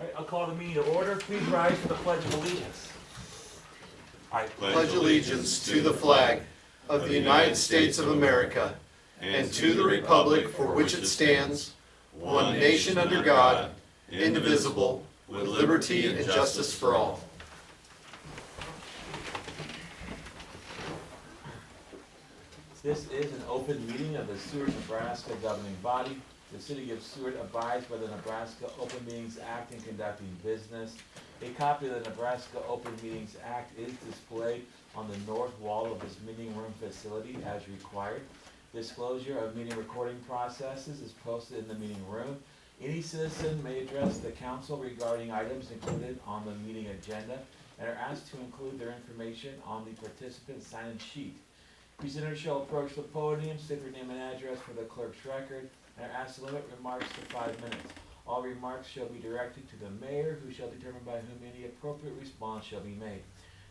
All right, I'll call the meeting to order. Please rise for the Pledge of Allegiance. I pledge allegiance to the flag of the United States of America and to the republic for which it stands, one nation under God, indivisible, with liberty and justice for all. This is an open meeting of the Seward, Nebraska governing body. The city of Seward abides by the Nebraska Open Meetings Act in conducting business. A copy of the Nebraska Open Meetings Act is displayed on the north wall of this meeting room facility as required. Disclosure of meeting recording processes is posted in the meeting room. Any citizen may address the council regarding items included on the meeting agenda and are asked to include their information on the participant sign-in sheet. Presenters shall approach the podium, state their name and address for the clerk's record, and are asked to limit remarks to 5 minutes. All remarks shall be directed to the mayor, who shall determine by whom any appropriate response shall be made.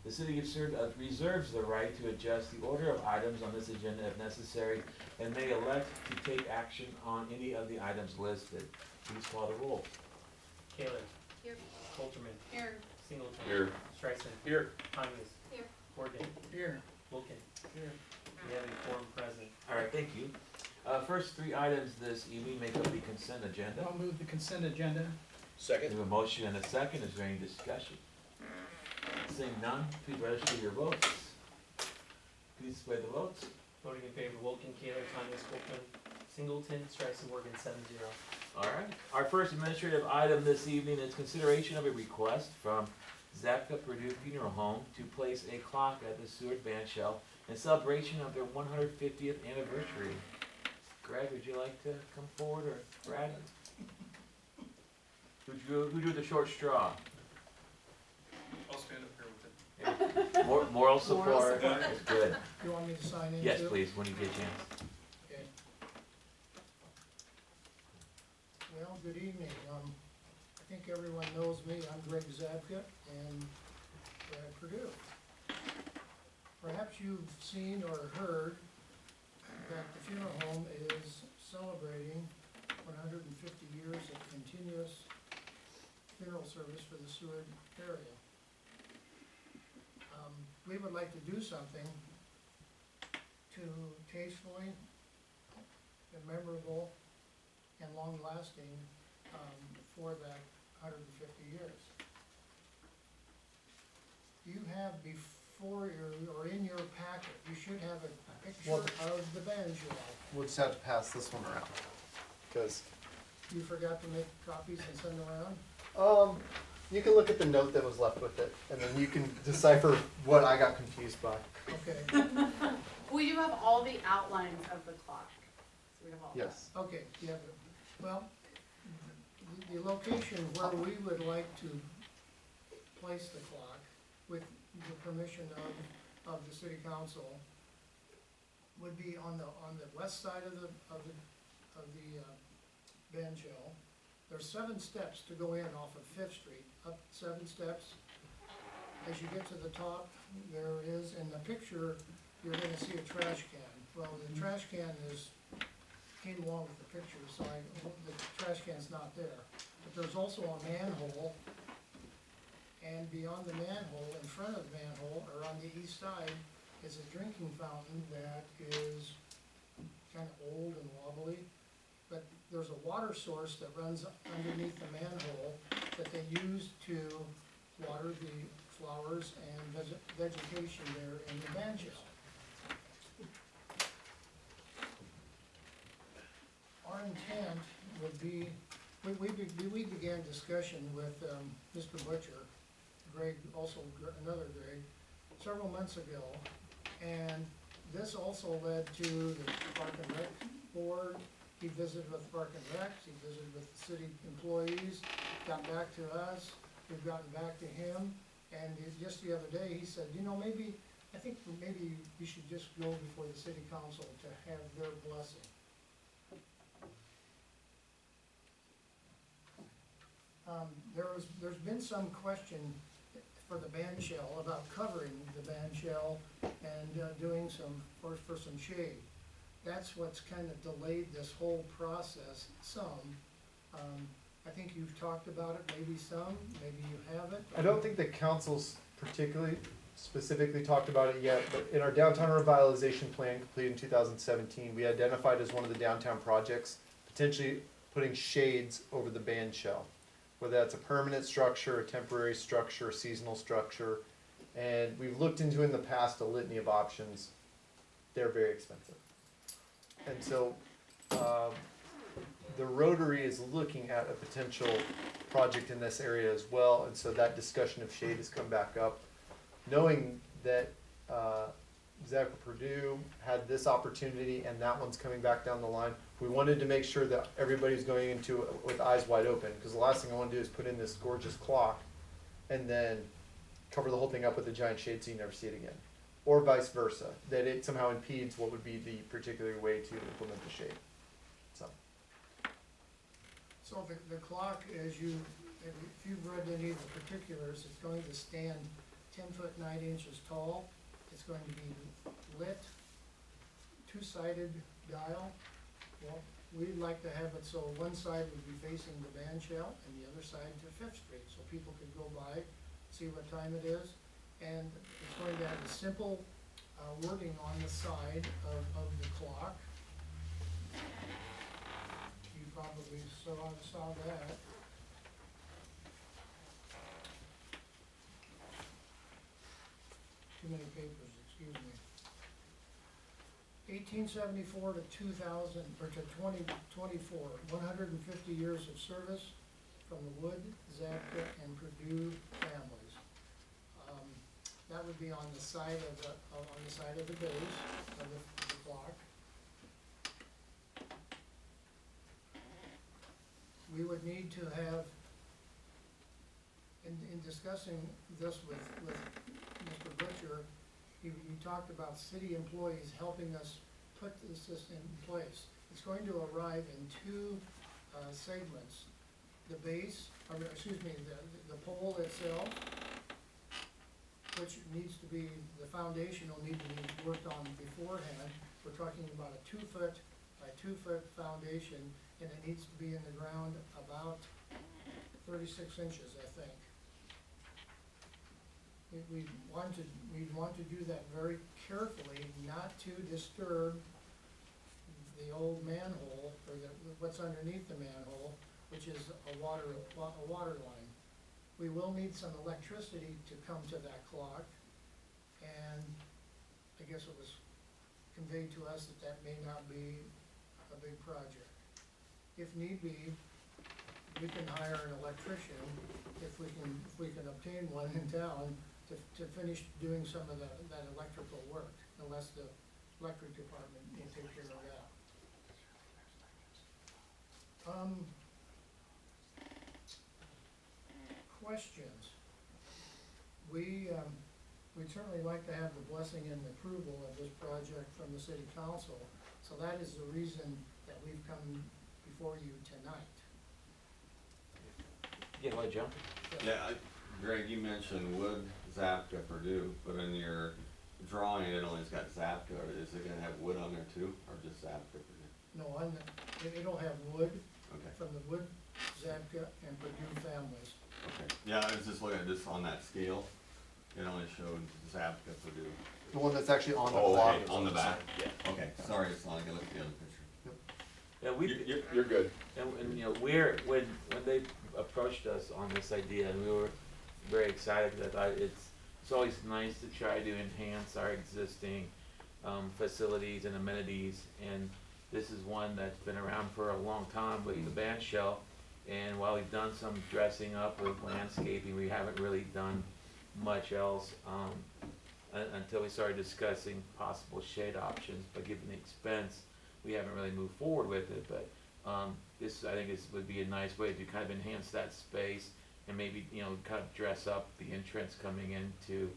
The city of Seward reserves the right to adjust the order of items on this agenda if necessary, and may elect to take action on any of the items listed. Please call the roll. Kaler. Here. Holterman. Here. Singleton. Here. Streisand. Here. Hines. Here. Morgan. Here. Wilkin. Here. We have a quorum present. All right, thank you. First 3 items this evening make up the consent agenda. I'll move the consent agenda. We Second. have a motion and a second. Is there any discussion? Seeing none, please register your votes. Please display the votes. Voting in favor, Wilkin, Kaler, Hines, Holtman, Singleton, Streisand, Morgan, 7-0. All right. Our first administrative item this evening is consideration of a request from Zapka Purdue Funeral Home to place a clock at the Seward Band Shell in celebration of their 150th anniversary. Greg, would you like to come forward, or Brad? Who drew the short straw? I'll stand up here with it. Moral support. It's good. You want me to sign in Yes, too? please, when you get a chance. Okay. Well, good evening. I think everyone knows me. I'm Greg Zabka and Brad Purdue. Perhaps you've seen or heard that the funeral home is celebrating 150 years of continuous funeral service for the Seward area. We would like to do something to tastefully and memorable and long-lasting for that 150 years. You have before or in your packet, you should have a picture of the banjo. We'll just have to pass this one around, because, You forgot to make copies and send around? you can look at the note that was left with it, and then you can decipher what I got confused by. Okay, We do have all the outlines of the clock. So we have all Yes. okay, yeah, well, the location where we would like to place the clock, with the permission of the city council, would be on the west side of the band shell. There's 7 steps to go in off of 5th Street, up 7 steps. As you get to the top, there is, in the picture, you're gonna see a trash can. Well, the trash can came along with the picture, so the trash can's not there. But there's also a manhole, and beyond the manhole, in front of the manhole, or on the east side, is a drinking fountain that is kind of old and wobbly. But there's a water source that runs underneath the manhole that they use to water the flowers and vegetation there in the band shell. Our intent would be, we began discussion with Mr. Butcher, Greg, also another Greg, several months ago, and this also led to the Park and Rec Board. He visited with Park and Rec, he visited with the city employees, got back to us, we've gotten back to him, and just the other day, he said, I think maybe you should just go before the city council to have their blessing. There's been some question for the band shell about covering the band shell and doing for some shade. That's what's kind of delayed this whole process some. I think you've talked about it, maybe some, maybe you haven't. I don't think the council's particularly specifically talked about it yet, but in our downtown revitalization plan completed in 2017, we identified as one of the downtown projects, potentially putting shades over the band shell. Whether that's a permanent structure, a temporary structure, a seasonal structure. And we've looked into in the past a litany of options. They're very expensive. And so the Rotary is looking at a potential project in this area as well. And so that discussion of shade has come back up. Knowing that Zach Purdue had this opportunity and that one's coming back down the line, we wanted to make sure that everybody's going into it with eyes wide open, because the last thing I want to do is put in this gorgeous clock and then cover the whole thing up with a giant shade so you never see it again. Or vice versa, that it somehow impedes what would be the particular way to implement the shade. So the clock, if you've read any of the particulars, it's going to stand 10 foot 9 inches tall. It's going to be lit, two-sided dial. Well, we'd like to have it so one side would be facing the band shell and the other side to Fifth Street, so people could go by, see what time it is. And it's going to have a simple wording on the side of the clock. You probably saw that. Too many papers, excuse me. 1874 to 2000, or to 2024, 150 years of service from the Wood, Zapka, and Purdue families. That would be on the side of the base of the clock. We would need to have, in discussing this with Mr. Butcher, you talked about city employees helping us put the system in place. It's going to arrive in two segments. The base, the pole itself, which needs to be, the foundation will need to be worked on beforehand. We're talking about a 2 foot by 2 foot foundation, and it needs to be in the ground about 36 inches, I think. We'd want to do that very carefully, not to disturb the old manhole, or what's underneath the manhole, which is a water line. We will need some electricity to come to that clock, and I guess it was conveyed to us that may not be a big project. If need be, we can hire an electrician, if we can obtain one in town, to finish doing some of that electrical work, unless the electric department will take care of that. Questions? We'd certainly like to have the blessing and approval of this project from the city council, so that is the reason that we've come before you tonight. Yeah, go ahead, Joe. Yeah, Greg, you mentioned Wood, Zapka, Purdue, but in your drawing, it only's got Zapka. Is it gonna have Wood on there too, or just Zapka, Purdue? No, it'll have Wood, Okay, from the Wood, Zapka, and Purdue families. okay. Yeah, I was just looking at this on that scale. It only showed Zapka, Purdue. The one that's actually on the Oh, clock. okay, is on the back? Yeah. Okay, sorry, it's not like I looked at the other picture. Yeah, You're good. and you know, when they approached us on this idea, and we were very excited that it's always nice to try to enhance our existing facilities and amenities, and this is one that's been around for a long time with the band shell. And while we've done some dressing up with landscaping, we haven't really done much else until we started discussing possible shade options. But given the expense, we haven't really moved forward with it. But this, I think, would be a nice way to kind of enhance that space and maybe, you know, kind of dress up the entrance coming into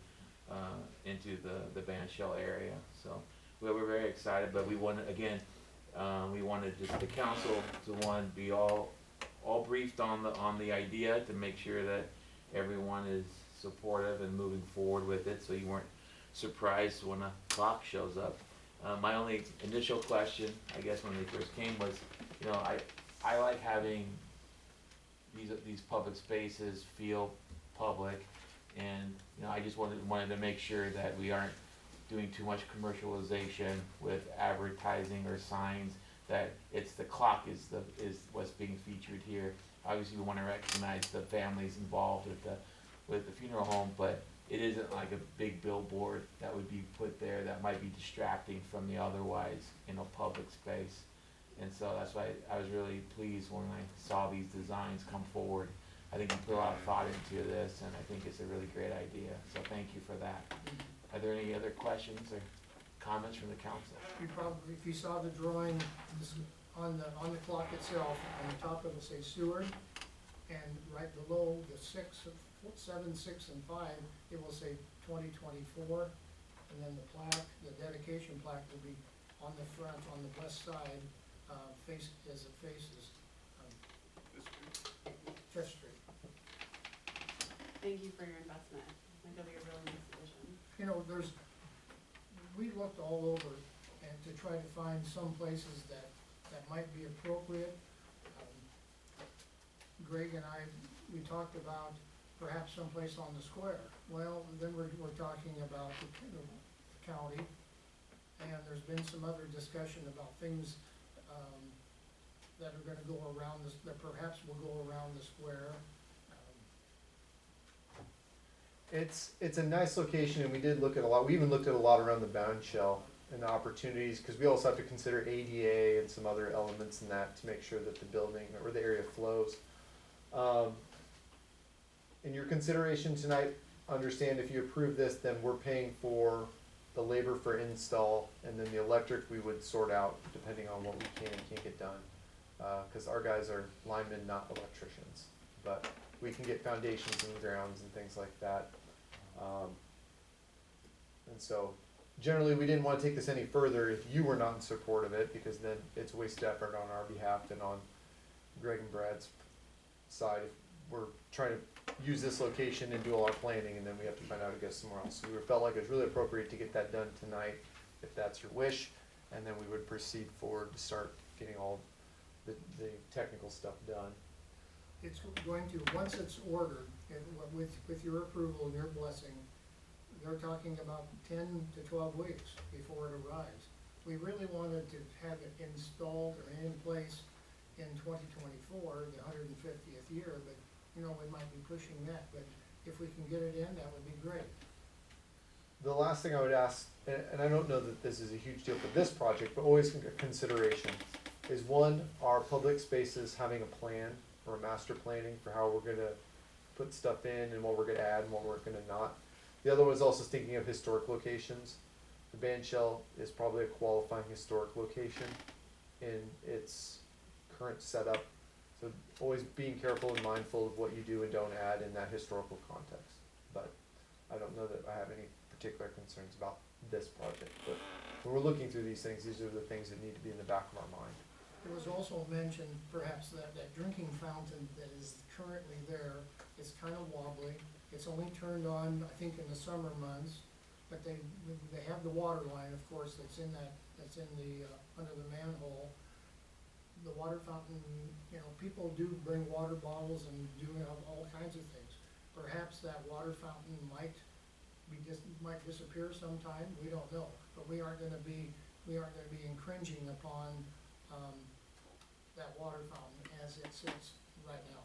the band shell area. So we're very excited, but we wanted, again, we wanted just the council to be all briefed on the idea, to make sure that everyone is supportive and moving forward with it, so you weren't surprised when a clock shows up. My only initial question, I guess, when they first came was, you know, I like having these public spaces feel public. And, I just wanted to make sure that we aren't doing too much commercialization with advertising or signs, that it's the clock is what's being featured here. Obviously, we wanna recognize the families involved with the funeral home, but it isn't like a big billboard that would be put there that might be distracting from the otherwise, public space. And so that's why I was really pleased when I saw these designs come forward. I think you put a lot of thought into this, and I think it's a really great idea, so thank you for that. Are there any other questions or comments from the council? You probably, if you saw the drawing, on the clock itself, on the top it'll say Seward, and right below the 7, 6, and 5, it will say 2024, and then the plaque, the dedication plaque will be on the front, on the west side, as it faces, Fifth Street. Thank you for your investment. I think it'll be a really nice addition. We looked all over and to try to find some places that might be appropriate. Greg and I, we talked about perhaps someplace on the square. Well, then we're talking about the county, and there's been some other discussion about things, that are gonna go around this, that perhaps will go around the square. It's a nice location, and we did look at a lot, we even looked at a lot around the bound shell and the opportunities, cause we also have to consider ADA and some other elements in that to make sure that the building or the area flows. In your consideration tonight, understand if you approve this, then we're paying for the labor for install, and then the electric we would sort out depending on what we can and can't get done. Cause our guys are linemen, not electricians, but we can get foundations and grounds and things like that. And so generally we didn't wanna take this any further if you were not in support of it, because then it's a waste of effort on our behalf and on Greg and Brad's side. If we're trying to use this location and do all our planning, and then we have to find out to go somewhere else. So we felt like it was really appropriate to get that done tonight, if that's your wish, and then we would proceed forward to start getting all the technical stuff done. It's going to, once it's ordered, and with your approval and your blessing, they're talking about 10 to 12 weeks before it arrives. We really wanted to have it installed or in place in 2024, the 150th year, but we might be pushing that, but if we can get it in, that would be great. The last thing I would ask, and I don't know that this is a huge deal for this project, but always a consideration, is one, are public spaces having a plan or a master planning for how we're gonna put stuff in and what we're gonna add and what we're gonna not. The other one is also thinking of historic locations. The band shell is probably a qualifying historic location in its current setup. So always being careful and mindful of what you do and don't add in that historical context. But I don't know that I have any particular concerns about this project, but when we're looking through these things, these are the things that need to be in the back of our mind. It was also mentioned perhaps that drinking fountain that is currently there is kind of wobbly. It's only turned on, I think, in the summer months, but they have the water line, of course, that's in the, under the manhole. The water fountain, people do bring water bottles and do all kinds of things. Perhaps that water fountain might disappear sometime, we don't know, but we aren't gonna be infringing upon, that water fountain as it sits right now,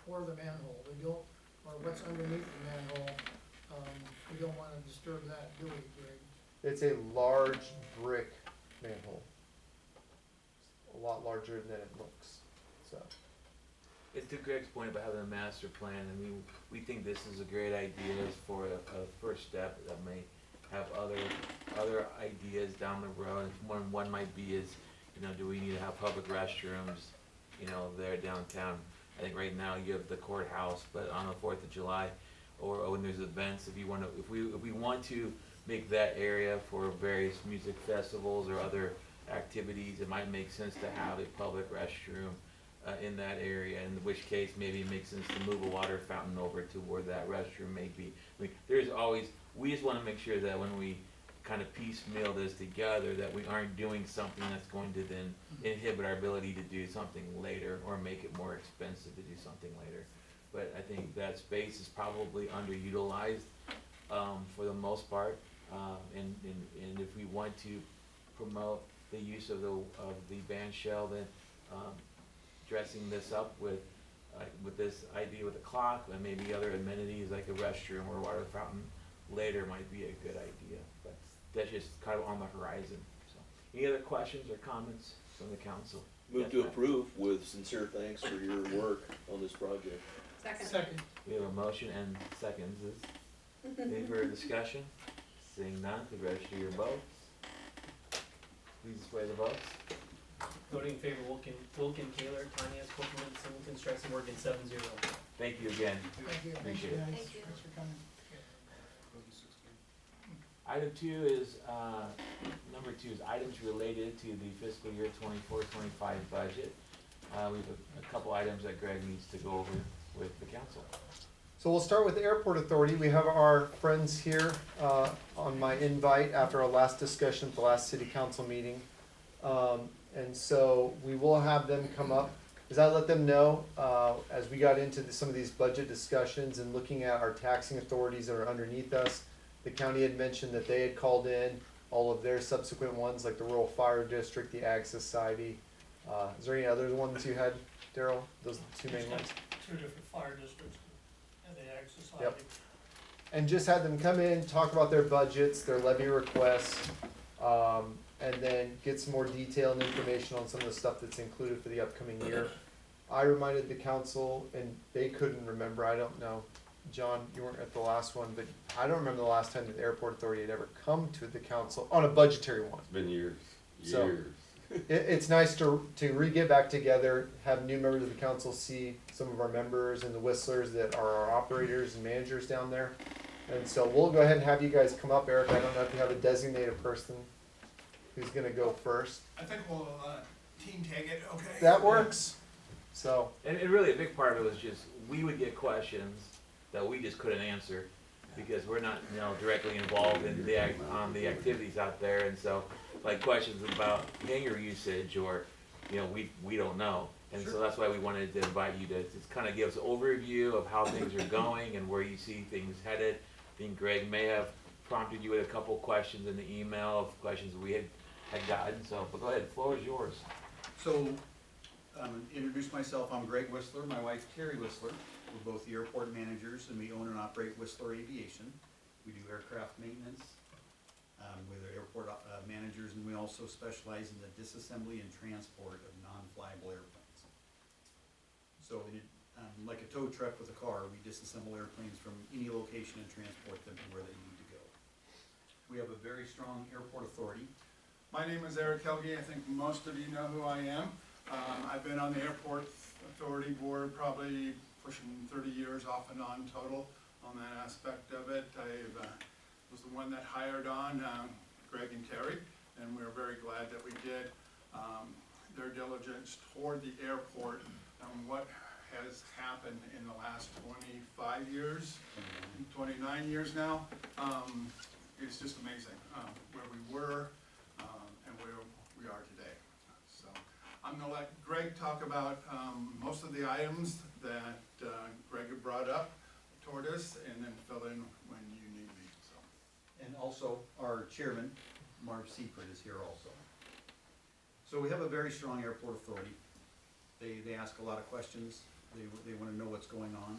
or the manhole. We don't, or what's underneath the manhole, we don't wanna disturb that, do we, Greg? It's a large brick manhole. A lot larger than it looks, so. It's to Greg's point about having a master plan. I mean, we think this is a great idea for a first step that may have other ideas down the road. One might be is, do we need to have public restrooms, there downtown? I think right now you have the courthouse, but on the 4th of July, or when there's events, if we want to make that area for various music festivals or other activities, it might make sense to have a public restroom in that area, in which case maybe it makes sense to move a water fountain over to where that restroom may be. I mean, we just want to make sure that when we kind of piecemeal this together, that we aren't doing something that's going to then inhibit our ability to do something later or make it more expensive to do something later. But I think that space is probably underutilized, for the most part. And if we want to promote the use of the band shell, then, dressing this up with this idea with the clock and maybe other amenities like a restroom or water fountain later might be a good idea. But that's just kind of on the horizon. So, any other questions or comments from the council? Move Yes, to ma'am. approve with sincere thanks for your work on this project. Second. We have a motion and seconds. Any further discussion? Seeing none, please register your votes. Please display the votes. Voting in favor, Wilkin, Kaler, Tanya, Copeland, Singleton, Strice, and Morgan, 7-0. Thank you again. Thank you. Appreciate it. Guys. Thank you. Thanks for coming. Item 2 is, number 2 is items related to the fiscal year 24-25 budget. We have a couple items that Greg needs to go over with the council. So we'll start with the Airport Authority. We have our friends here on my invite after our last discussion at the last city council meeting. And so we will have them come up. As I let them know, as we got into some of these budget discussions and looking at our taxing authorities that are underneath us, the county had mentioned that they had called in all of their subsequent ones, like the Rural Fire District, the Ag Society. Is there any other ones you had, Daryl? Those are the two main ones? Two different fire districts and the Ag Society. Yep. And just had them come in, talk about their budgets, their levy requests, and then get some more detail and information on some of the stuff that's included for the upcoming year. I reminded the council, and they couldn't remember, I don't know, John, you weren't at the last one, but I don't remember the last time that the Airport Authority had ever come to the council on a budgetary one. It's been years, So- years. It's nice to re-get back together, have new members of the council see some of our members and the whistlers that are our operators and managers down there. And so we'll go ahead and have you guys come up. Eric, I don't know if you have a designated person who's gonna go first. I think we'll, team tag it, okay? That works. So, And really, a big part of it was just, we would get questions that we just couldn't answer because we're not, directly involved in the activities out there. And so, like questions about hangar usage or, we don't know. And so that's why we wanted to invite you to just kind of give us an overview of how things are going and where you see things headed. I think Greg may have prompted you with a couple questions in the email of questions we had gotten. So, but go ahead, the floor is yours. So, introduce myself, I'm Greg Whistler, my wife Terry Whistler. We're both the airport managers and we own and operate Whistler Aviation. We do aircraft maintenance, we're the airport managers, and we also specialize in the disassembly and transport of non-flyable airplanes. So, like a tow truck with a car, we disassemble airplanes from any location and transport them to where they need to go. We have a very strong airport authority. My name is Eric Helge, I think most of you know who I am. I've been on the Airport Authority Board probably pushing 30 years off and on total on that aspect of it. I was the one that hired on Greg and Terry, and we're very glad that we did. Their diligence toward the airport and what has happened in the last 25 years, 29 years now, is just amazing. Where we were and where we are today. So I'm gonna let Greg talk about most of the items that Greg had brought up toward us, and then fill in when you need me, so. And also, our chairman, Marv Seifert, is here also. So we have a very strong airport authority. They ask a lot of questions, they wanna know what's going on,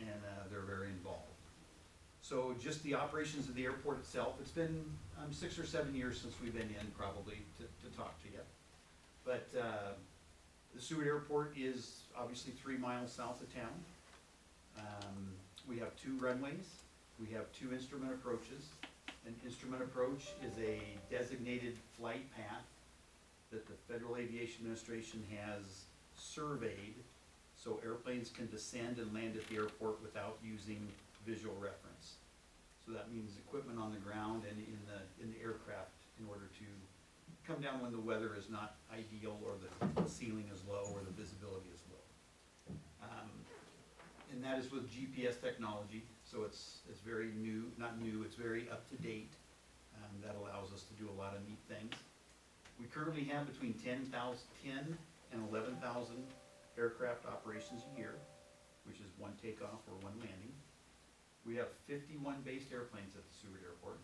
and they're very involved. So just the operations of the airport itself, it's been 6 or 7 years since we've been in, probably, to talk to you. But the Seward Airport is obviously 3 miles south of town. We have 2 runways, we have 2 instrument approaches. An instrument approach is a designated flight path that the Federal Aviation Administration has surveyed so airplanes can descend and land at the airport without using visual reference. So that means equipment on the ground and in the aircraft in order to come down when the weather is not ideal or the ceiling is low or the visibility is low. And that is with GPS technology, so it's very new, not new, it's very up to date. That allows us to do a lot of neat things. We currently have between 10 and 11,000 aircraft operations a year, which is one takeoff or one landing. We have 51 based airplanes at the Seward Airport.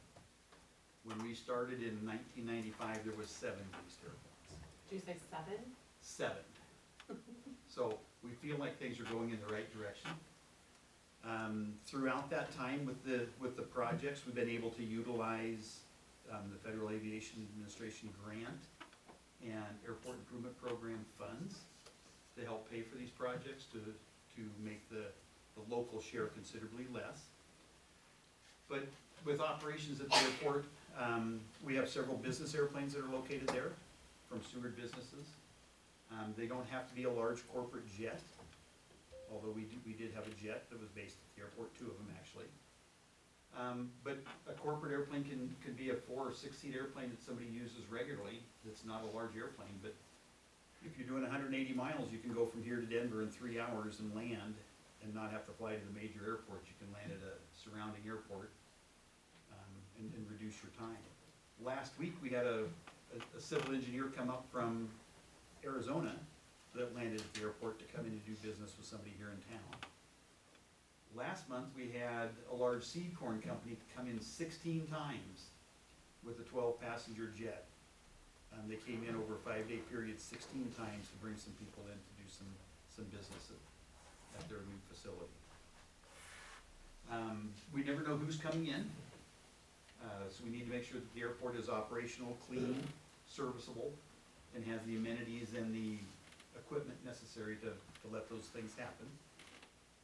When we started in 1995, there was 7 based airplanes. Did you say 7? 7. So we feel like things are going in the right direction. Throughout that time with the projects, we've been able to utilize the Federal Aviation Administration grant and Airport Improvement Program funds to help pay for these projects, to make the local share considerably less. But with operations at the airport, we have several business airplanes that are located there from Seward businesses. They don't have to be a large corporate jet, although we did have a jet that was based at the airport, 2 of them actually. But a corporate airplane could be a 4 or 6 seat airplane that somebody uses regularly, that's not a large airplane, but if you're doing 180 miles, you can go from here to Denver in 3 hours and land and not have to fly to the major airport. You can land at a surrounding airport and reduce your time. Last week, we had a civil engineer come up from Arizona that landed at the airport to come in and do business with somebody here in town. Last month, we had a large seed corn company come in 16 times with a 12-passenger jet. They came in over a 5-day period 16 times to bring some people in to do some business at their new facility. We never know who's coming in, so we need to make sure that the airport is operational, clean, serviceable, and has the amenities and the equipment necessary to let those things happen.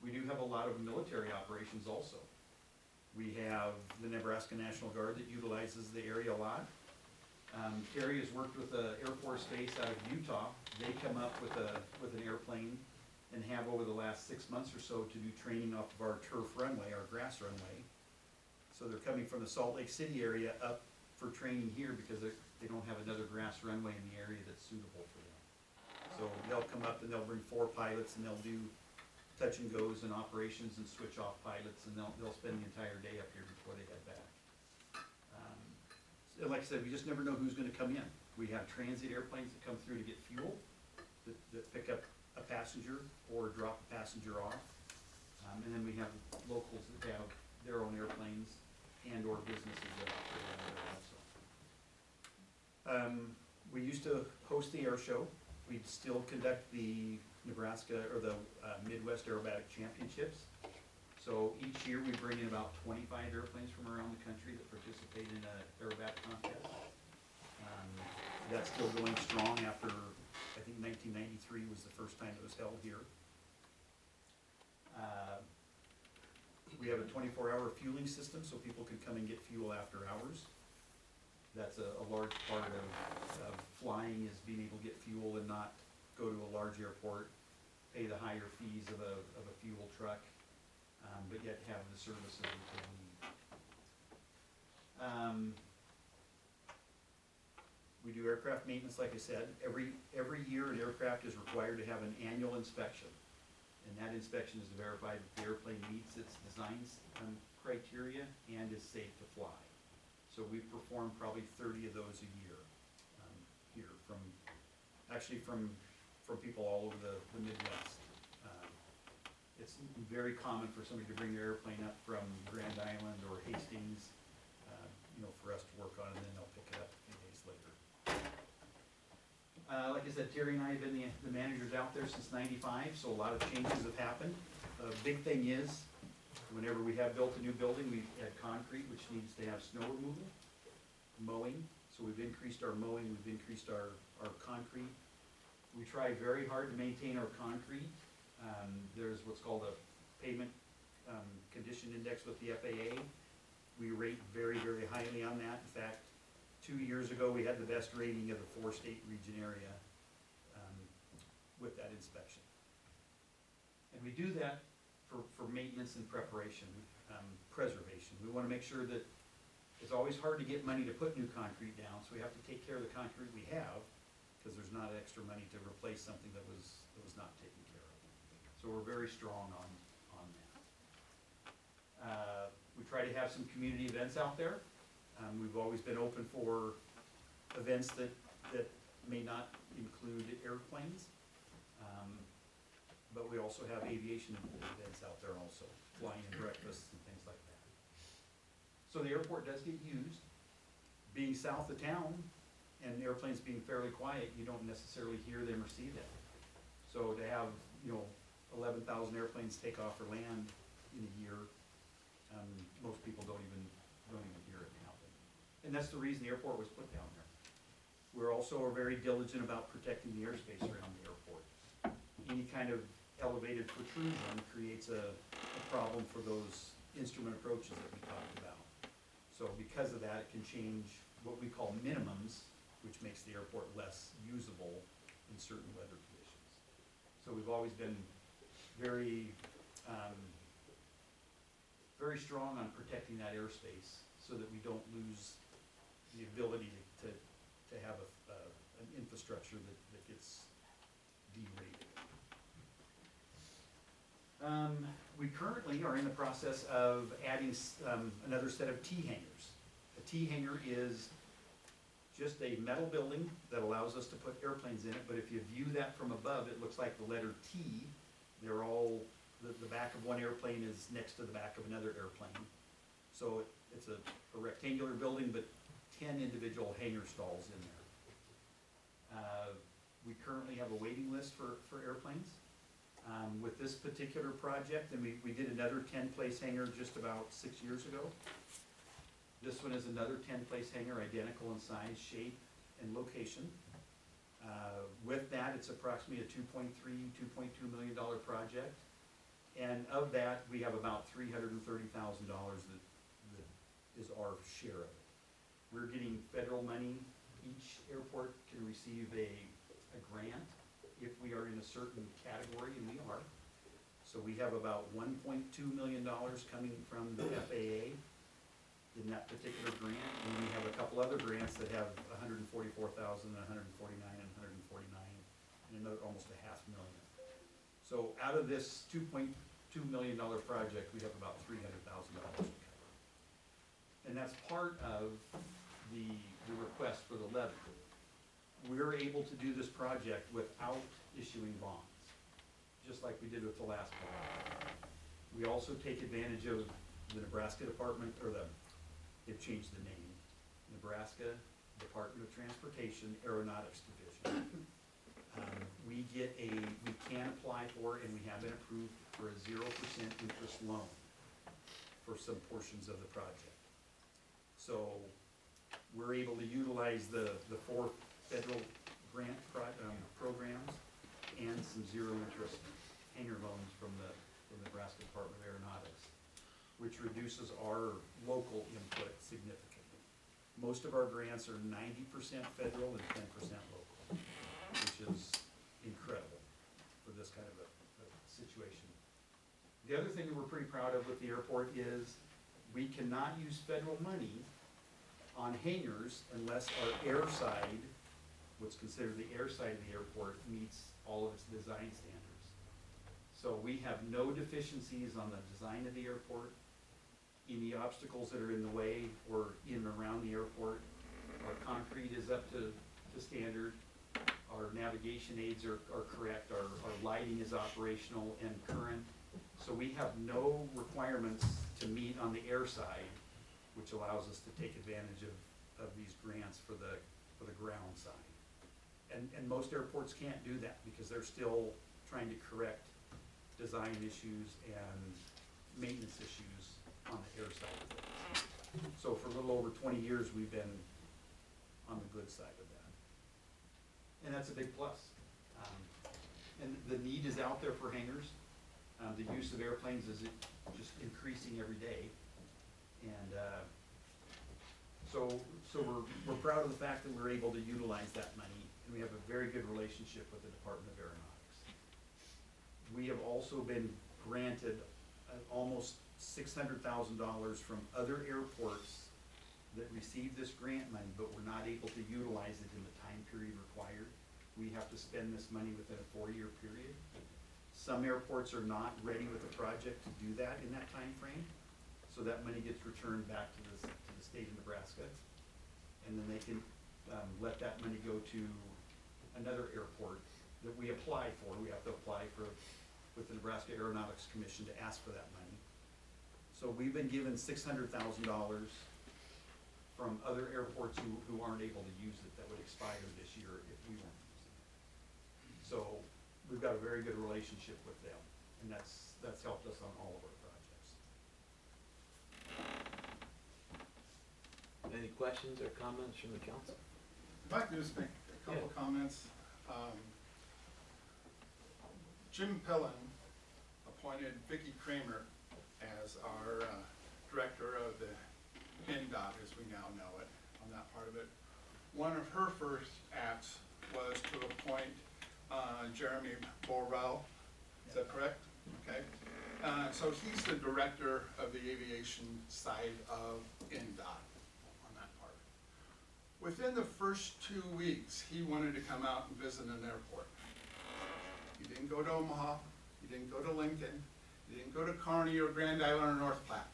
We do have a lot of military operations also. We have the Nebraska National Guard that utilizes the area a lot. Terry has worked with the Air Force Base out of Utah. They come up with an airplane and have over the last 6 months or so to do training off of our turf runway, our grass runway. So they're coming from the Salt Lake City area up for training here because they don't have another grass runway in the area that's suitable for them. So they'll come up and they'll bring 4 pilots and they'll do touch and goes and operations and switch off pilots, and they'll spend the entire day up here before they head back. And like I said, we just never know who's gonna come in. We have transit airplanes that come through to get fuel, that pick up a passenger or drop a passenger off. And then we have locals that have their own airplanes and or businesses that operate out there also. We used to host the air show. We still conduct the Nebraska or the Midwest Aerobatic Championships. So each year we bring in about 25 airplanes from around the country that participate in an aerobatic contest. That's still going strong after, I think 1993 was the first time it was held here. We have a 24-hour fueling system so people can come and get fuel after hours. That's a large part of flying, is being able to get fuel and not go to a large airport, pay the higher fees of a fuel truck, but yet have the services that they need. We do aircraft maintenance, like I said. Every year an aircraft is required to have an annual inspection. And that inspection is to verify that the airplane meets its design criteria and is safe to fly. So we perform probably 30 of those a year here from people all over the Midwest. It's very common for somebody to bring their airplane up from Grand Island or Hastings, for us to work on, and then they'll pick it up a few days later. Like I said, Terry and I have been the managers out there since '95, so a lot of changes have happened. The big thing is, whenever we have built a new building, we add concrete, which needs to have snow removal, mowing. So we've increased our mowing, we've increased our concrete. We try very hard to maintain our concrete. There's what's called a pavement condition index with the FAA. We rate very, very highly on that. In fact, 2 years ago, we had the best rating of the 4-state region area with that inspection. And we do that for maintenance and preparation, preservation. We want to make sure that it's always hard to get money to put new concrete down, so we have to take care of the concrete we have, because there's not extra money to replace something that was not taken care of. So we're very strong on that. We try to have some community events out there. We've always been open for events that may not include airplanes. But we also have aviation events out there also, flying and breakfasts and things like that. So the airport does get used. Being south of town and airplanes being fairly quiet, you don't necessarily hear them or see them. So to have, 11,000 airplanes take off or land in a year, most people don't even hear it happen. And that's the reason the airport was put down there. We're also very diligent about protecting the airspace around the airport. Any kind of elevated protrusion creates a problem for those instrument approaches that we talked about. So because of that, it can change what we call minimums, which makes the airport less usable in certain weather conditions. So we've always been very, very strong on protecting that airspace so that we don't lose the ability to have an infrastructure that gets derated. We currently are in the process of adding another set of T-hangers. A T-hanger is just a metal building that allows us to put airplanes in it, but if you view that from above, it looks like the letter T. They're all, the back of one airplane is next to the back of another airplane. So it's a rectangular building, but 10 individual hangar stalls in there. We currently have a waiting list for airplanes. With this particular project, and we did another 10-place hangar just about 6 years ago. This one is another 10-place hangar, identical in size, shape, and location. With that, it's approximately a $2.3, $2.2 million project. And of that, we have about $330,000 that is our share of it. We're getting federal money. Each airport can receive a grant if we are in a certain category, and we are. So we have about $1.2 million coming from the FAA in that particular grant, and we have a couple other grants that have $144,000, $149,000, and $149,000, and another almost $500,000. So out of this $2.2 million project, we have about $300,000 to cover. And that's part of the request for the levy. We're able to do this project without issuing bonds, just like we did with the last one. We also take advantage of the Nebraska Department, they've changed the name, Nebraska Department of Transportation Aeronautics Division. We can apply for, and we have been approved for a 0% interest loan for some portions of the project. So we're able to utilize the 4 federal grant programs and some zero interest hangar loans from the Nebraska Department of Aeronautics, which reduces our local input significantly. Most of our grants are 90% federal and 10% local, which is incredible for this kind of a situation. The other thing that we're pretty proud of with the airport is we cannot use federal money on hangars unless our air side, what's considered the air side of the airport, meets all of its design standards. So we have no deficiencies on the design of the airport, any obstacles that are in the way or in and around the airport. Our concrete is up to standard, our navigation aids are correct, our lighting is operational and current. So we have no requirements to meet on the air side, which allows us to take advantage of these grants for the ground side. And most airports can't do that because they're still trying to correct design issues and maintenance issues on the air side of things. So for a little over 20 years, we've been on the good side of that. And that's a big plus. And the need is out there for hangars. The use of airplanes is just increasing every day. And so we're proud of the fact that we're able to utilize that money, and we have a very good relationship with the Department of Aeronautics. We have also been granted almost $600,000 from other airports that received this grant money, but were not able to utilize it in the time period required. We have to spend this money within a 4-year period. Some airports are not ready with a project to do that in that time frame, so that money gets returned back to the state of Nebraska. And then they can, let that money go to another airport that we apply for. We have to apply with the Nebraska Aeronautics Commission to ask for that money. So we've been given $600,000 from other airports who aren't able to use it, that would expire this year if we weren't using it. So we've got a very good relationship with them, and that's helped us on all of our projects. Any questions or comments from the council? If I could just make a couple comments. Jim Pellin appointed Vicki Kramer as our director of the NDOT, as we now know it, on that part of it. One of her first acts was to appoint Jeremy Borrell. Is that correct? Okay. So he's the director of the aviation side of NDOT on that part. Within the first 2 weeks, he wanted to come out and visit an airport. He didn't go to Omaha, he didn't go to Lincoln, he didn't go to Kearney or Grand Island or North Platte.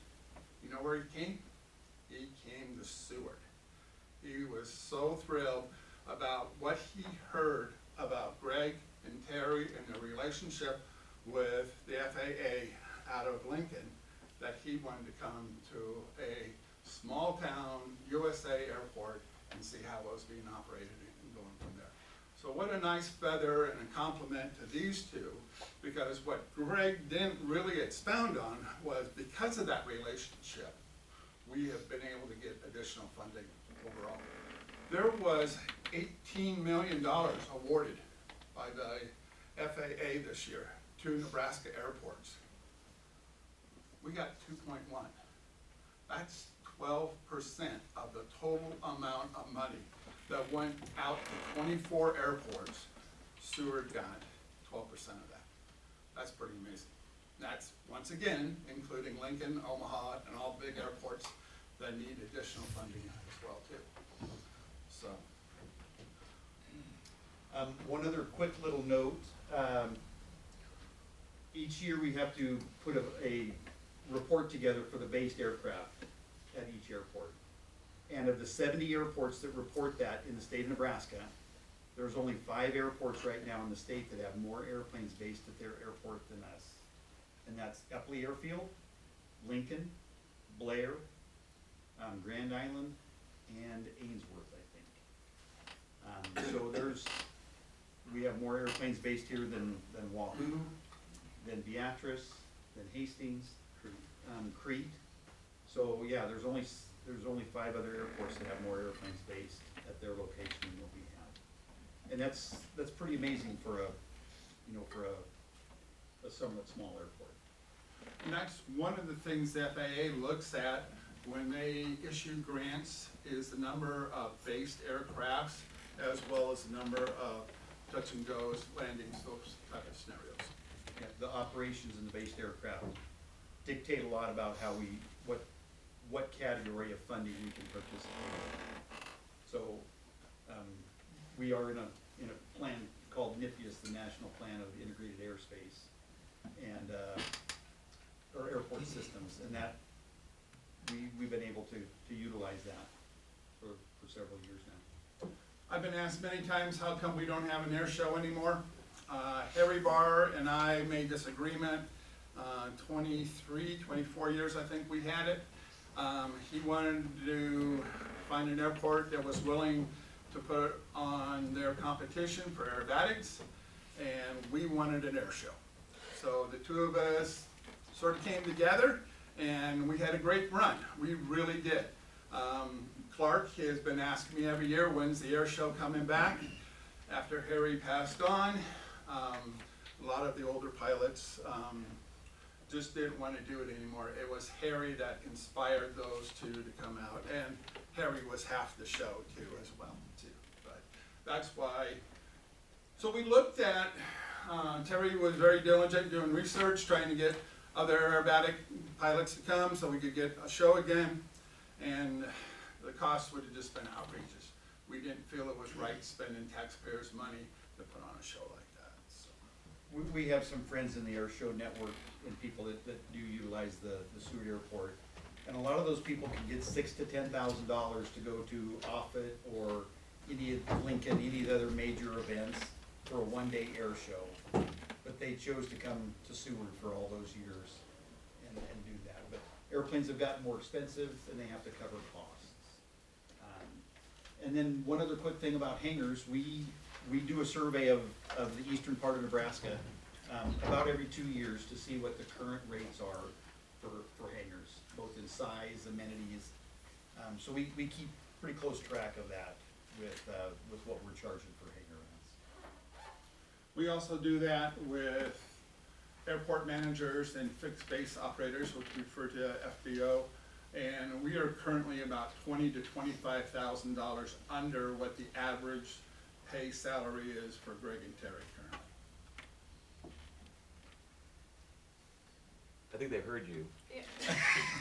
You know where he came? He came to Seward. He was so thrilled about what he heard about Greg and Terry and the relationship with the FAA out of Lincoln that he wanted to come to a small town USA airport and see how it was being operated and going from there. So what a nice feather and a compliment to these two, because what Greg didn't really expound on was because of that relationship, we have been able to get additional funding overall. There was $18 million awarded by the FAA this year to Nebraska airports. We got 2.1. That's 12% of the total amount of money that went out to 24 airports. Seward got 12% of that. That's pretty amazing. That's, once again, including Lincoln, Omaha, and all big airports that need additional funding as well, too. So. One other quick little note. Each year we have to put a report together for the based aircraft at each airport. And of the 70 airports that report that in the state of Nebraska, there's only 5 airports right now in the state that have more airplanes based at their airport than us. And that's Epley Airfield, Lincoln, Blair, Grand Island, and Ainsworth, I think. So we have more airplanes based here than Wahoo, than Beatrice, than Hastings, Crete. So yeah, there's only 5 other airports that have more airplanes based at their location than what we have. And that's pretty amazing for a somewhat small airport. And that's one of the things the FAA looks at when they issue grants, is the number of based aircrafts as well as the number of touch and goes, landings, those type of scenarios. Yeah, the operations in the based aircraft dictate a lot about how what category of funding we can participate in. So, we are in a plan called NIPIAS, the National Plan of Integrated Airspace, and, or Airport Systems, and that, we've been able to utilize that for several years now. I've been asked many times, how come we don't have an air show anymore? Harry Barr and I made this agreement, 24 years I think we had it. He wanted to find an airport that was willing to put on their competition for aerobatics, and we wanted an air show. So the two of us sort of came together, and we had a great run. We really did. Clark has been asking me every year, when's the air show coming back? After Harry passed on, a lot of the older pilots just didn't want to do it anymore. It was Harry that inspired those two to come out, and Harry was half the show too, as well, too. But that's why. So we looked at, Terry was very diligent doing research, trying to get other aerobatic pilots to come so we could get a show again, and the cost would have just been outrageous. We didn't feel it was right spending taxpayers' money to put on a show like that. So. We have some friends in the air show network and people that do utilize the Seward Airport, And a lot of those people can get $6,000 to $10,000 to go to Offutt or any of Lincoln, any of the other major events for a one-day air show. But they chose to come to Seward for all those years and do that. But airplanes have gotten more expensive and they have to cover costs. And then one other quick thing about hangars, we do a survey of the eastern part of Nebraska about every 2 years to see what the current rates are for hangars, both in size, amenities. So we keep pretty close track of that with what we're charging for hangar rents. We also do that with airport managers and fixed base operators, which we refer to FBO. And we are currently about $20,000 to $25,000 under what the average pay salary is for Greg and Terry currently. I think they heard you.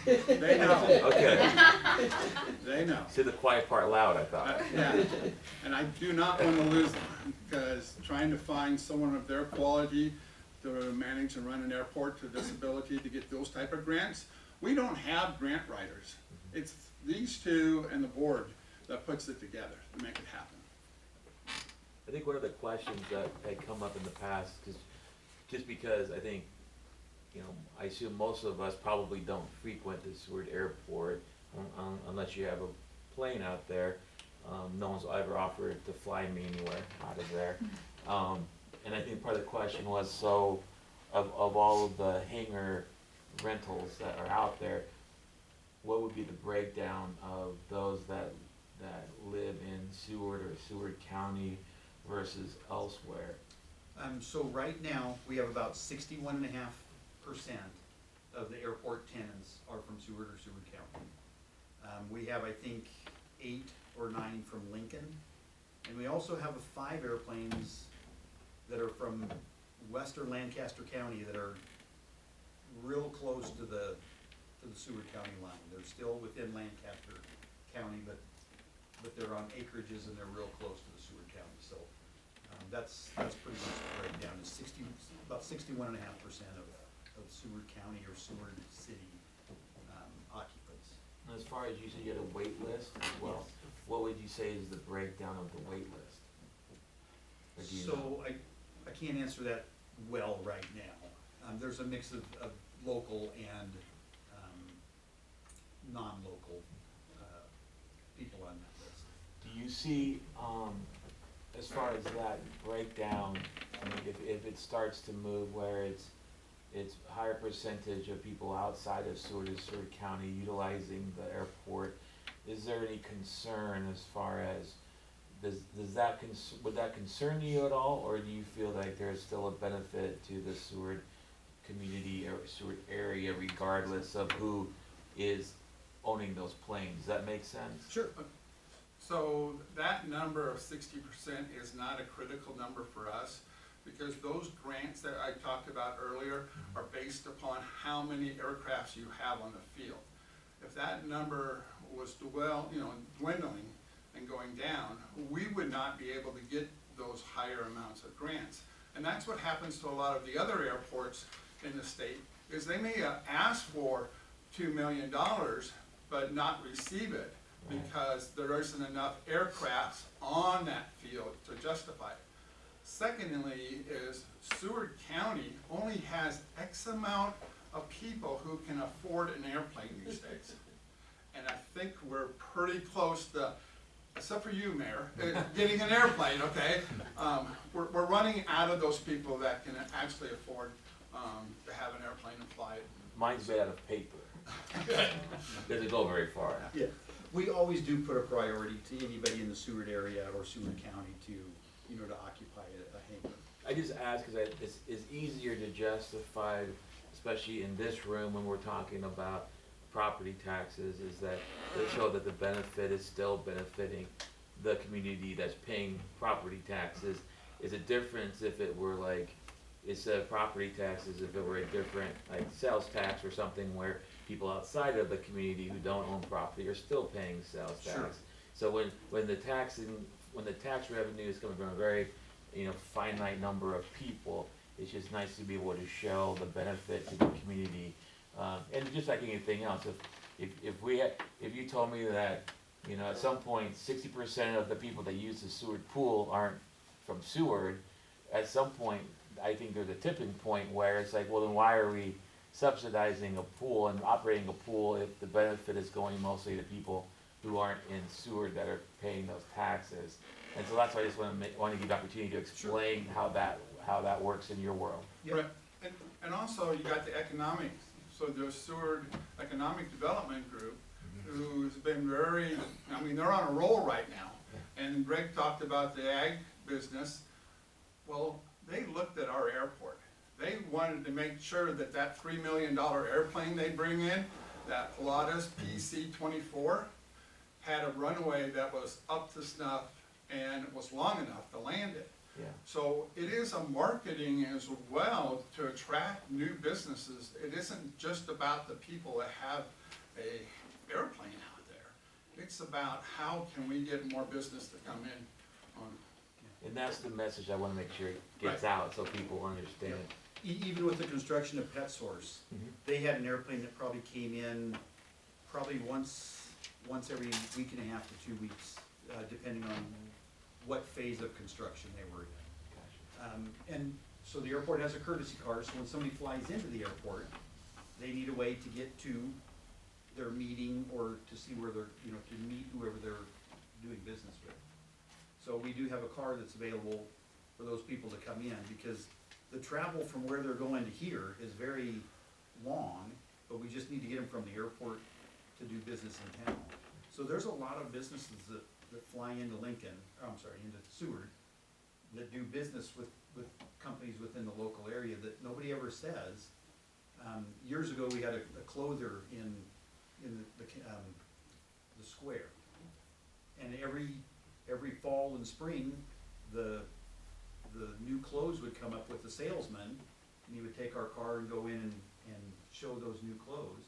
They know. Okay. They know. Say the quiet part loud, I thought. Yeah, and I do not want to lose them, because trying to find someone of their quality to manage and run an airport to disability to get those type of grants, we don't have grant writers. It's these two and the board that puts it together to make it happen. I think one of the questions that had come up in the past, just because I think, you know, I assume most of us probably don't frequent the Seward Airport unless you have a plane out there. No one's ever offered to fly me anywhere out of there. And I think part of the question was, so of all of the hangar rentals that are out there, what would be the breakdown of those that live in Seward or Seward County versus elsewhere? So right now, we have about 61.5% of the airport tenants are from Seward or Seward County. We have, I think, 8 or 9 from Lincoln, and we also have 5 airplanes that are from western Lancaster County that are real close to the Seward County line. They're still within Lancaster County, but they're on acreages and they're real close to the Seward County. So that's pretty much the breakdown. Is about 61.5% of Seward County or Seward City occupants. And as far as you said, you had a wait list as well. Yes. What would you say is the breakdown of the wait list? Or do you know? So I can't answer that well right now. There's a mix of local and non-local people on that list. Do you see, as far as that breakdown, I mean, if it starts to move where it's higher percentage of people outside of Seward and Seward County utilizing the airport, is there any concern as far as, would that concern you at all, or do you feel like there's still a benefit to the Seward community or Seward area regardless of who is owning those planes? Does that make sense? Sure. So that number of 60% is not a critical number for us, because those grants that I talked about earlier are based upon how many aircrafts you have on the field. If that number was dwindling and going down, we would not be able to get those higher amounts of grants. And that's what happens to a lot of the other airports in the state, is they may ask for $2 million, but not receive it because there isn't enough aircrafts on that field to justify it. Secondly is Seward County only has X amount of people who can afford an airplane these days. And I think we're pretty close to, except for you, Mayor, getting an airplane, okay? We're running out of those people that can actually afford to have an airplane and fly it. Mine's made out of paper. Doesn't go very far. Yeah, we always do put a priority to anybody in the Seward area or Seward County to occupy a hangar. I just ask because it's easier to justify, especially in this room when we're talking about property taxes, is that they show that the benefit is still benefiting the community that's paying property taxes. Is a difference if it were like, instead of property taxes, if it were a different like sales tax or something where people outside of the community who don't own property are still paying sales tax. Sure. So when the tax revenue is coming from a very finite number of people, it's just nice to be able to show the benefit to the community. And just like anything else, if you told me that, you know, at some point, 60% of the people that use the Seward pool aren't from Seward, at some point, I think there's a tipping point where it's like, well, then why are we subsidizing a pool and operating a pool if the benefit is going mostly to people who aren't in Seward that are paying those taxes? And so that's why I just want to give the opportunity to explain how that works in your world. Right, and also you got the economics, so the Seward Economic Development Group, who's been very, I mean, they're on a roll right now. And Greg talked about the ag business. Well, they looked at our airport. They wanted to make sure that that $3 million airplane they bring in, that Pilatus PC-24, had a runway that was up to snuff and was long enough to land it. Yeah. So it is a marketing as well to attract new businesses. It isn't just about the people that have a airplane out there. It's about how can we get more business to come in on. And that's the message I want to make sure it gets out so people understand. Even with the construction of Pet Source, they had an airplane that probably came in probably once every week and a half to 2 weeks, depending on what phase of construction they were in. And so the airport has a courtesy car, so when somebody flies into the airport, they need a way to get to their meeting or to see where they're, you know, to meet whoever they're doing business with. So we do have a car that's available for those people to come in, because the travel from where they're going to here is very long, but we just need to get them from the airport to do business in town. So there's a lot of businesses that fly into Lincoln, into Seward, that do business with companies within the local area that nobody ever says. Years ago, we had a clother in the square, and every fall and spring, the new clothes would come up with the salesman, and he would take our car and go in and show those new clothes.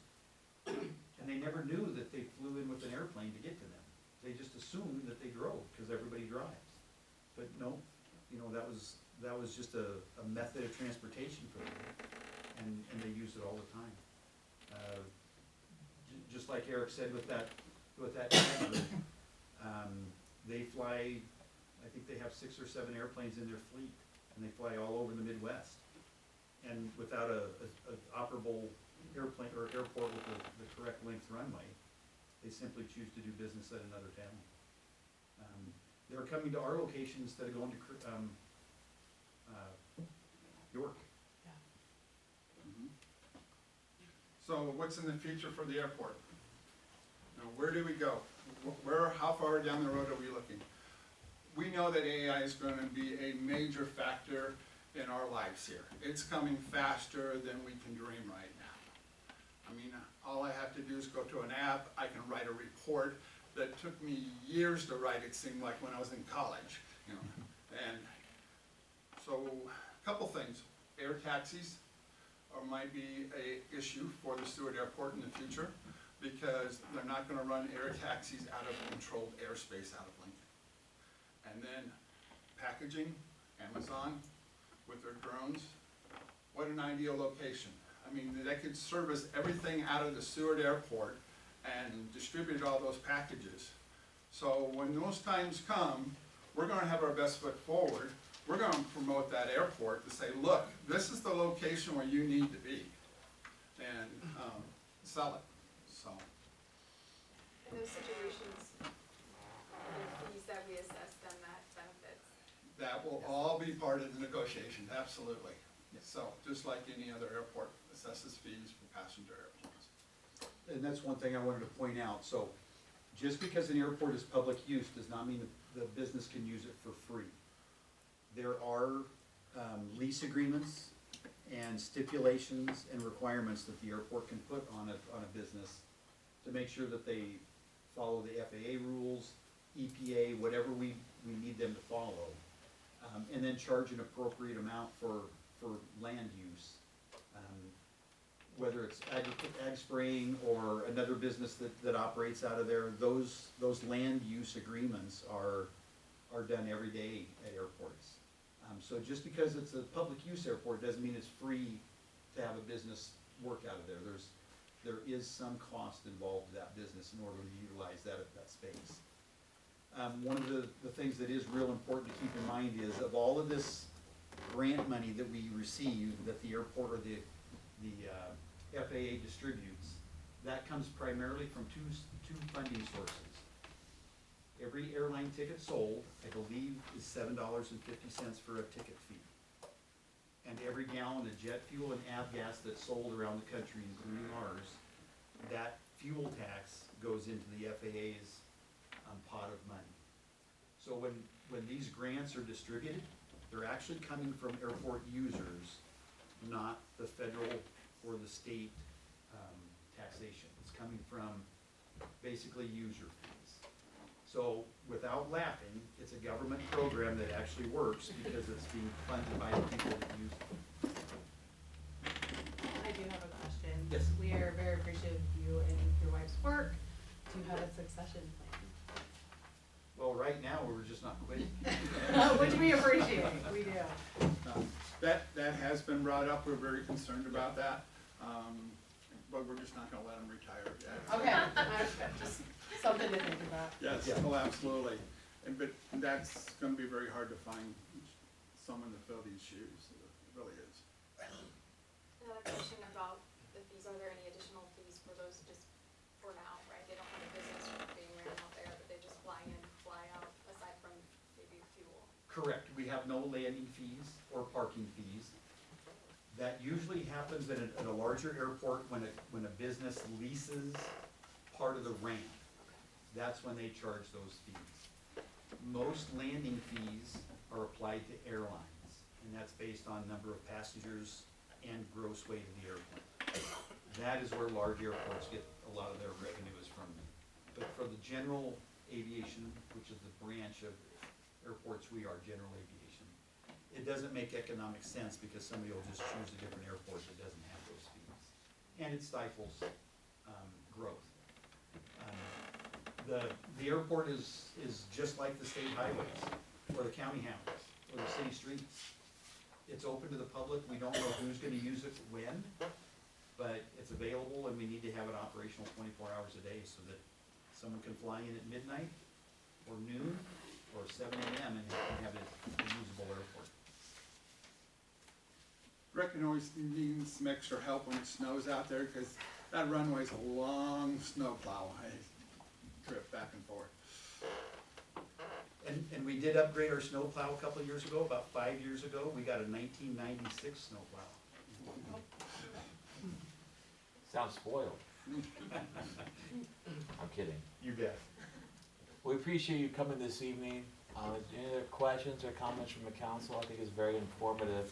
And they never knew that they flew in with an airplane to get to them. They just assumed that they drove, because everybody drives. But no, you know, that was just a method of transportation for them, and they used it all the time. Just like Eric said with that camper, they fly, I think they have 6 or 7 airplanes in their fleet, and they fly all over the Midwest. And without a operable airplane or airport with the correct length runway, they simply choose to do business at another town. They're coming to our location instead of going to York. So what's in the future for the airport? Now, where do we go? How far down the road are we looking? We know that AI is going to be a major factor in our lives here. It's coming faster than we can dream right now. I mean, all I have to do is go to an app, I can write a report that took me years to write, it seemed like when I was in college, you know. And so, a couple things. Air taxis might be a issue for the Seward Airport in the future, because they're not gonna run air taxis out of controlled airspace out of Lincoln. And then packaging, Amazon with their drones, what an ideal location. I mean, they could service everything out of the Seward Airport and distribute all those packages. So when those times come, we're gonna have our best foot forward. We're gonna promote that airport to say, look, this is the location where you need to be, and sell it, so. In those situations, the fees that we assess them, that benefits. That will all be part of the negotiation, absolutely. So, just like any other airport assesses fees for passenger airplanes. And that's one thing I wanted to point out. So just because an airport is public use does not mean that the business can use it for free. There are lease agreements and stipulations and requirements that the airport can put on a business to make sure that they follow the FAA rules, EPA, whatever we need them to follow. And then charge an appropriate amount for land use. Whether it's ag spraying or another business that operates out of there, those land use agreements are done every day at airports. So just because it's a public use airport doesn't mean it's free to have a business work out of there. there is some cost involved to that business in order to utilize that space. One of the things that is real important to keep in mind is of all of this grant money that we receive, that the airport or the FAA distributes, that comes primarily from two funding sources. Every airline ticket sold, I believe, is $7.50 for a ticket fee. And every gallon of jet fuel and avgas that's sold around the country, including ours, that fuel tax goes into the FAA's pot of money. So when these grants are distributed, they're actually coming from airport users, not the federal or the state taxation. It's coming from basically user fees. So without laughing, it's a government program that actually works because it's being funded by the people that use it. I do have a question. Yes. We are very appreciative of you and your wife's work. Do you have a succession plan? Well, right now, we're just not quitting. Which we appreciate, we do. That has been brought up, we're very concerned about that, but we're just not gonna let them retire yet. Okay, just something to think about. Yes, Yeah. oh, absolutely, but that's gonna be very hard to find someone to fill these shoes, it really is. Another question about the fees, are there any additional fees for those just for now, right? They don't have a business being ran out there, but they just fly in, fly out, aside from maybe fuel. Correct, we have no landing fees or parking fees. That usually happens at a larger airport when a business leases part of the ramp. That's when they charge those fees. Most landing fees are applied to airlines, and that's based on number of passengers and gross weight of the airplane. That is where large airports get a lot of their revenue is from. But for the general aviation, which is the branch of airports we are, general aviation, it doesn't make economic sense because somebody will just choose a different airport that doesn't have those fees. And it stifles growth. The airport is just like the state highways, or the county highways, or the city streets. It's open to the public, we don't know who's gonna use it when, but it's available and we need to have it operational 24 hours a day so that someone can fly in at midnight, or noon, or 7 AM and have it a usable airport. Rick can always need some extra help when it snows out there, because that runway's a long snowplow, trip back and forth. And we did upgrade our snowplow a couple of years ago, about 5 years ago, we got a 1996 snowplow. Sounds spoiled. I'm kidding. You bet. We appreciate you coming this evening. Any other questions or comments from the council? I think it's very informative.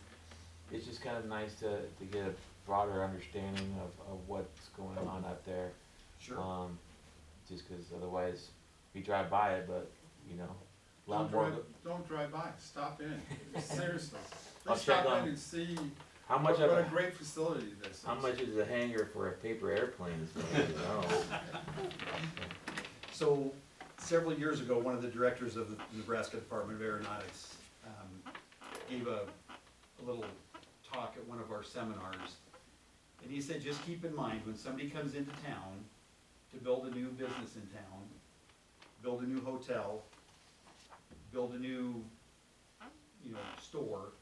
It's just kind of nice to get a broader understanding of what's going on out there. Sure. Just because otherwise we drive by it, but you know, a lot more. Don't drive by, stop in, seriously. I'll Just check stop on in and see how much what of a a, great facility this is. how much is a hangar for a paper airplane? So, several years ago, one of the directors of the Nebraska Department of Aeronautics gave a little talk at one of our seminars. And he said, just keep in mind, when somebody comes into town to build a new business in town, build a new hotel, build a new, store,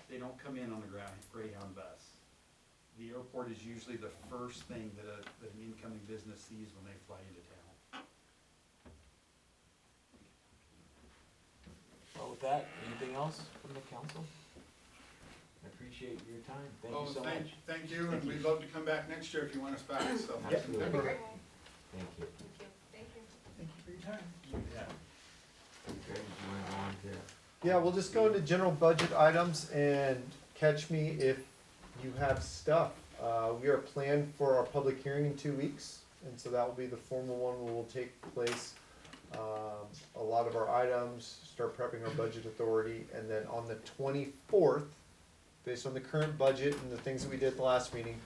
they don't come in on the Greyhound bus. The airport is usually the first thing that an incoming business sees when they fly into town. Well, with that, anything else from the council? I appreciate your time. Thank you so much. Thank you, and we'd love to come back next year if you want us back, so. Absolutely. That'd be great. Thank you. Thank you. Thank you. Thank you for your time. Okay, do you want to go on to? Yeah, we'll just go into general budget items and catch me if you have stuff. We are planned for our public hearing in 2 weeks, and so that will be the formal one where will take place. A lot of our items, start prepping our budget authority, and then on the 24th, based on the current budget and the things that we did at the last meeting,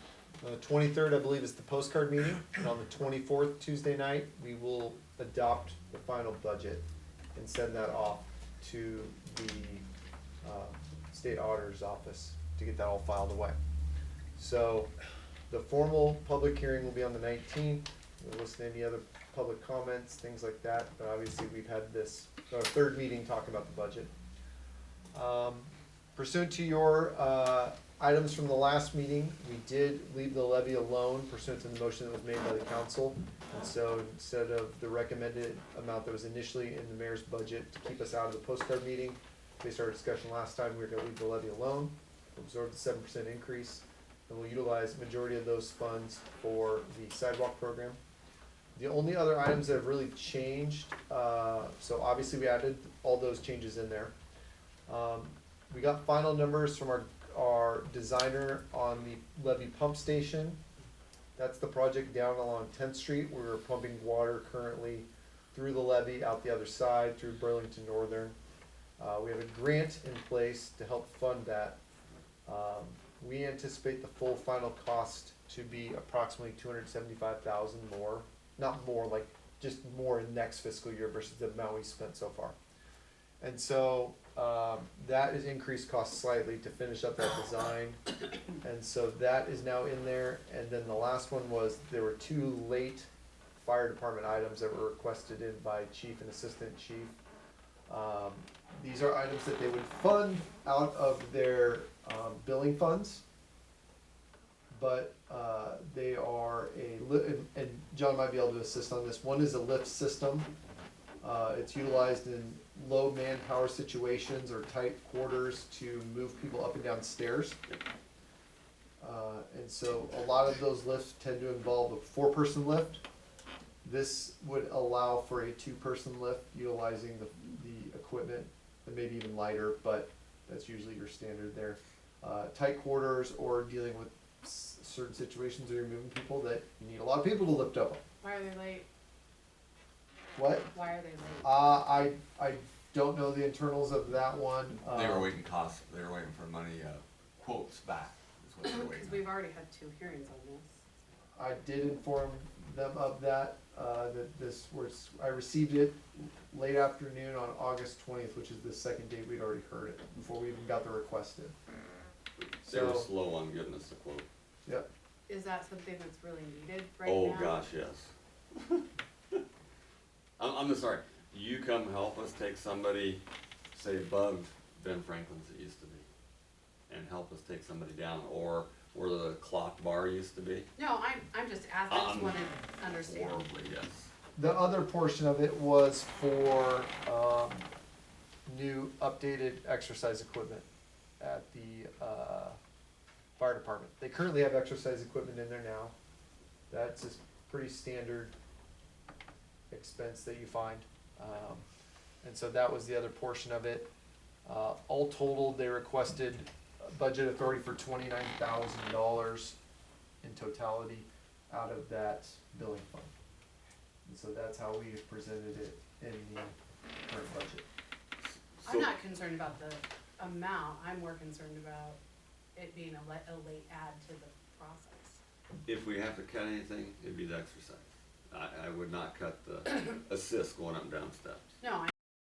on the 23rd, I believe, is the postcard meeting, and on the 24th, Tuesday night, we will adopt the final budget and send that off to the state auditor's office to get that all filed away. So The formal public hearing will be on the 19th. We'll listen to any other public comments, things like that, but obviously we've had this, our third meeting talking about the budget. Pursuant to your items from the last meeting, we did leave the levy alone pursuant to the motion that was made by the council. And so instead of the recommended amount that was initially in the mayor's budget to keep us out of the postcard meeting, based on our discussion last time, we were gonna leave the levy alone, absorb the 7% increase, and we'll utilize the majority of those funds for the sidewalk program. The only other items that have really changed, so obviously we added all those changes in there. We got final numbers from our designer on the levee pump station. That's the project down along 10th Street. We're pumping water currently through the levee, out the other side, through Burlington Northern. We have a grant in place to help fund that. We anticipate the full final cost to be approximately $275,000 more. Not more, like just more in next fiscal year versus the amount we spent so far. And so that is increased cost slightly to finish up that design. And so that is now in there. And then the last one was, there were 2 late fire department items that were requested in by chief and assistant chief. These are items that they would fund out of their billing funds. But they are and John might be able to assist on this. One is a lift system. It's utilized in low manpower situations or tight quarters to move people up and down stairs. And so a lot of those lifts tend to involve a 4-person lift. This would allow for a 2-person lift utilizing the equipment, and maybe even lighter, but that's usually your standard there. Tight quarters or dealing with certain situations where you're moving people that you need a lot of people to lift up. Why are they late? What? Why are they late? I don't know the internals of that one. They were waiting they were waiting for money, quotes back, is what they were waiting Because on. we've already had 2 hearings on this. I did inform them of that, I received it late afternoon on August 20th, which is the second date we'd already heard it, before we even got the request in. They were So, slow on giving us the quote. yep, Is that something that's really needed right now? Oh, gosh, yes. I'm just sorry, you come help us take somebody, say above Ben Franklin's it used to be, and help us take somebody down, or where the clock bar used to be. No, I'm just asking, I just wanna understand. Horribly, yes. the other portion of it was for, new updated exercise equipment at the, fire department. They currently have exercise equipment in there now. That's just pretty standard expense that you find. And so that was the other portion of it. All totaled, they requested budget authority for $29,000 in totality out of that billing fund. And so that's how we have presented it in the current budget. I'm not concerned about the amount, I'm more concerned about it being a late add to the process. If we have to cut anything, it'd be the exercise. I would not cut the assist going up and down steps. No, I